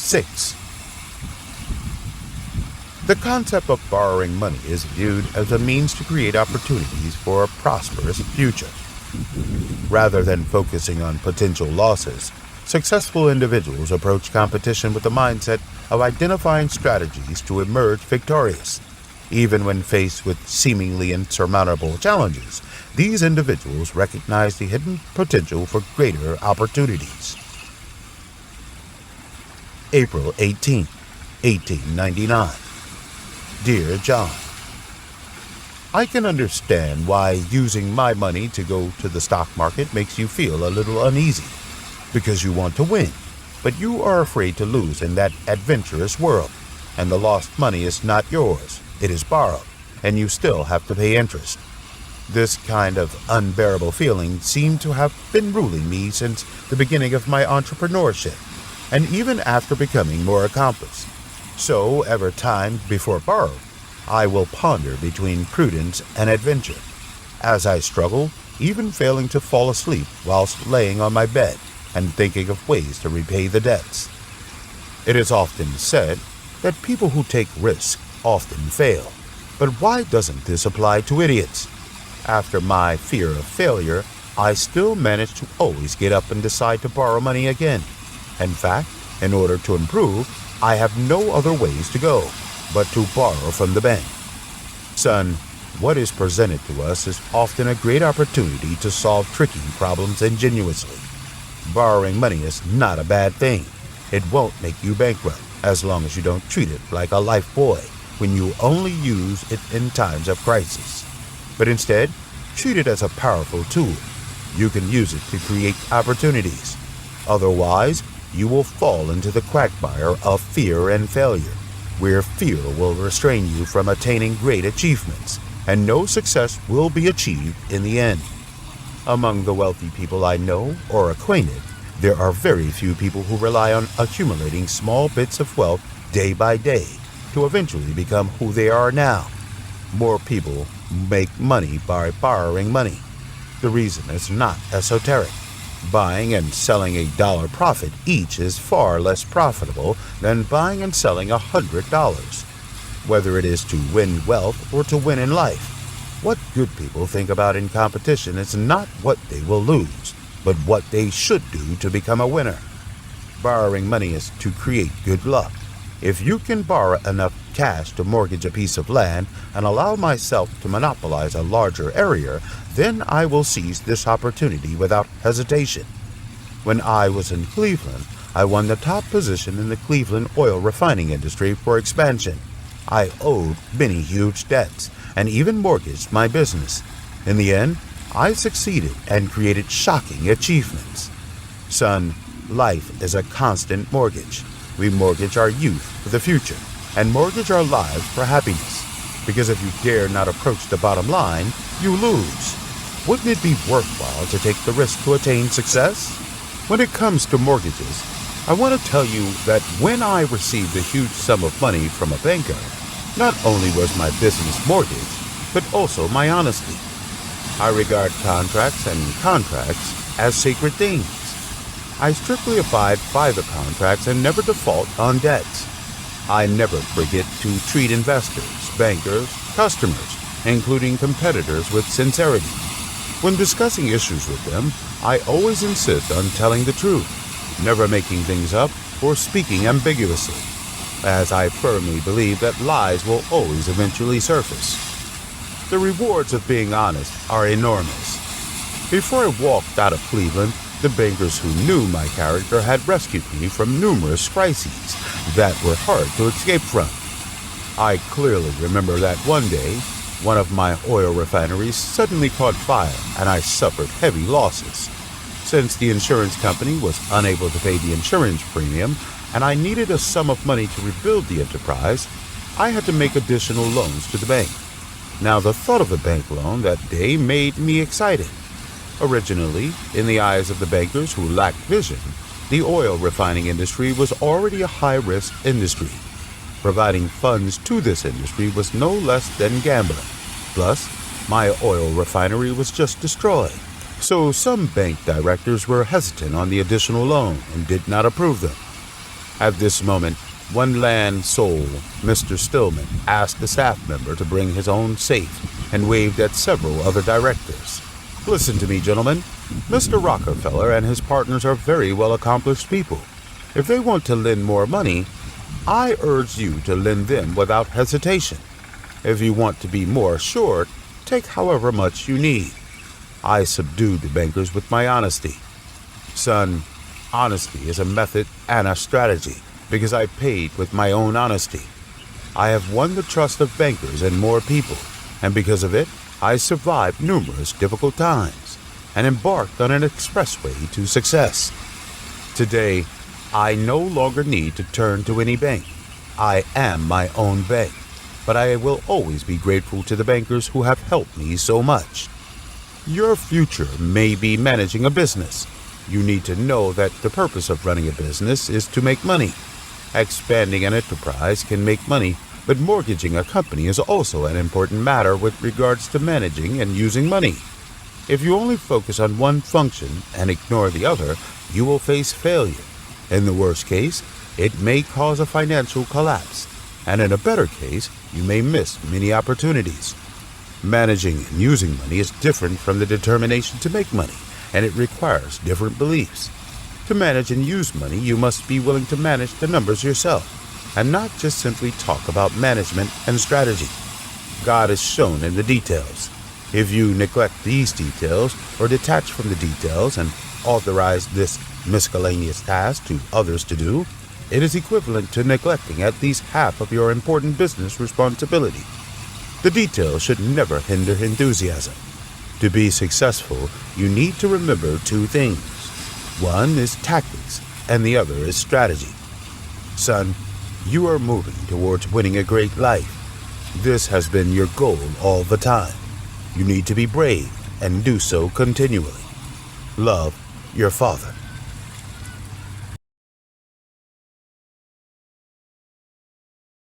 6. The concept of borrowing money is viewed as a means to create opportunities for a prosperous future. Rather than focusing on potential losses, successful individuals approach competition with the mindset of identifying strategies to emerge victorious. Even when faced with seemingly insurmountable challenges, these individuals recognize the hidden potential for greater opportunities. April 18, 1899. Dear John, I can understand why using my money to go to the stock market makes you feel a little uneasy, because you want to win, but you are afraid to lose in that adventurous world, and the lost money is not yours, it is borrowed, and you still have to pay interest. This kind of unbearable feeling seemed to have been ruling me since the beginning of my entrepreneurship, and even after becoming more accomplished. So, every time before borrowing, I will ponder between prudence and adventure, as I struggle, even failing to fall asleep whilst laying on my bed and thinking of ways to repay the debts. It is often said that people who take risks often fail, but why doesn't this apply to idiots? After my fear of failure, I still manage to always get up and decide to borrow money again. In fact, in order to improve, I have no other ways to go but to borrow from the bank. Son, what is presented to us is often a great opportunity to solve tricky problems ingeniously. Borrowing money is not a bad thing. It won't make you bankrupt as long as you don't treat it like a life buoy when you only use it in times of crisis. But instead, treat it as a powerful tool. You can use it to create opportunities. Otherwise, you will fall into the quagmire of fear and failure, where fear will restrain you from attaining great achievements, and no success will be achieved in the end. Among the wealthy people I know or acquainted, there are very few people who rely on accumulating small bits of wealth day by day to eventually become who they are now. More people make money by borrowing money. The reason is not esoteric. Buying and selling $1 profit each is far less profitable than buying and selling $100. Whether it is to win wealth or to win in life, what good people think about in competition is not what they will lose, but what they should do to become a winner. Borrowing money is to create good luck. If you can borrow enough cash to mortgage a piece of land and allow myself to monopolize a larger area, then I will seize this opportunity without hesitation. When I was in Cleveland, I won the top position in the Cleveland oil refining industry for expansion. I owed many huge debts and even mortgaged my business. In the end, I succeeded and created shocking achievements. Son, life is a constant mortgage. We mortgage our youth for the future and mortgage our lives for happiness. Because if you dare not approach the bottom line, you lose. Wouldn't it be worthwhile to take the risk to attain success? When it comes to mortgages, I want to tell you that when I received a huge sum of money from a banker, not only was my business mortgaged, but also my honesty. I regard contracts as sacred things. I strictly abide by the contracts and never default on debts. I never forget to treat investors, bankers, customers, including competitors, with sincerity. When discussing issues with them, I always insist on telling the truth, never making things up or speaking ambiguously, as I firmly believe that lies will always eventually surface. The rewards of being honest are enormous. Before I walked out of Cleveland, the bankers who knew my character had rescued me from numerous crises that were hard to escape from. I clearly remember that one day, one of my oil refineries suddenly caught fire and I suffered heavy losses. Since the insurance company was unable to pay the insurance premium and I needed a sum of money to rebuild the enterprise, I had to make additional loans to the bank. Now, the thought of a bank loan that day made me excited. Originally, in the eyes of the bankers who lacked vision, the oil refining industry was already a high-risk industry. Providing funds to this industry was no less than gambling. Plus, my oil refinery was just destroyed. So some bank directors were hesitant on the additional loan and did not approve them. At this moment, one land soul, Mr. Stillman, asked a staff member to bring his own safe and waved at several other directors. Listen to me, gentlemen. Mr. Rockefeller and his partners are very well-accomplished people. If they want to lend more money, I urge you to lend them without hesitation. If you want to be more assured, take however much you need. I subdued the bankers with my honesty. Son, honesty is a method and a strategy because I paid with my own honesty. I have won the trust of bankers and more people, and because of it, I survived numerous difficult times and embarked on an expressway to success. Today, I no longer need to turn to any bank. I am my own bank, but I will always be grateful to the bankers who have helped me so much. Your future may be managing a business. You need to know that the purpose of running a business is to make money. Expanding an enterprise can make money, but mortgaging a company is also an important matter with regards to managing and using money. If you only focus on one function and ignore the other, you will face failure. In the worst case, it may cause a financial collapse, and in a better case, you may miss many opportunities. Managing and using money is different from the determination to make money, and it requires different beliefs. To manage and use money, you must be willing to manage the numbers yourself, and not just simply talk about management and strategy. God is shown in the details. If you neglect these details or detach from the details and authorize this miscellaneous task to others to do, it is equivalent to neglecting at least half of your important business responsibility. The details should never hinder enthusiasm. To be successful, you need to remember two things. One is tactics, and the other is strategy. Son, you are moving towards winning a great life. This has been your goal all the time. You need to be brave and do so continually. Love, your father.